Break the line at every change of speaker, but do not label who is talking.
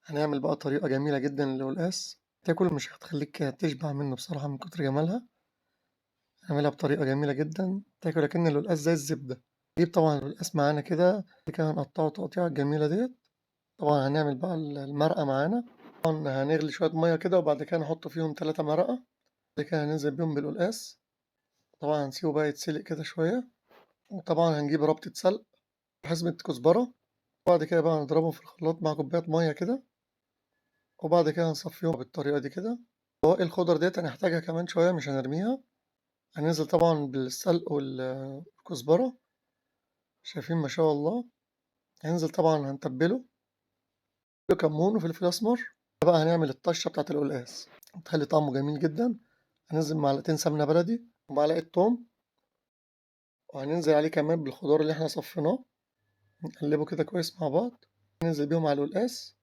هنعمل بقى طريقة جميلة جدًا للقلقاس، تاكل مش هتخلّيك تشبع منه بصراحة من كتر جمالها. هنعملها بطريقة جميلة جدًا، تاكل أكن القلقاس زي الزبدة. نجيب طبعًا القلقاس معانا كده، بعد كده هنقطّعه التقطيعة الجميلة ديّة. طبعًا هنعمل بقى المرقة معانا، طبعًا هنغلي شوية مَيّة كده وبعد كده نحط فيهم 3 مرقة، بعد كده هننزل بيهم بالقلقاس، طبعًا هنسيبه بقى يتسلق كده شوية، وطبعًا هنجيب ربطة سلق وحزمة كزبرة، وبعد كده بقى هنضربهم في الخلاط مع كوباية مَيّة كده، وبعد كده هنصفّيهم بالطريقة دي كده. بواقي الخضر ديّة هنحتاجها كمان شوية مش هنرميها، هننزل طبعًا بالسلق والكزبرة، شايفين ما شاء الله. هننزل طبعًا هنتبّله بكمون وفلفل أسمر، بقى هنعمل الطشة بتاعة القلقاس، هتخلّي طعمه جميل جدًا. هننزل معلقتين سمنة بلدي ومعلقة توم، وهننزل عليه كمان بالخضار اللي إحنا صفّيناه، نقلّبه كده كويس مع بعض، ننزل بيهم على القلقاس،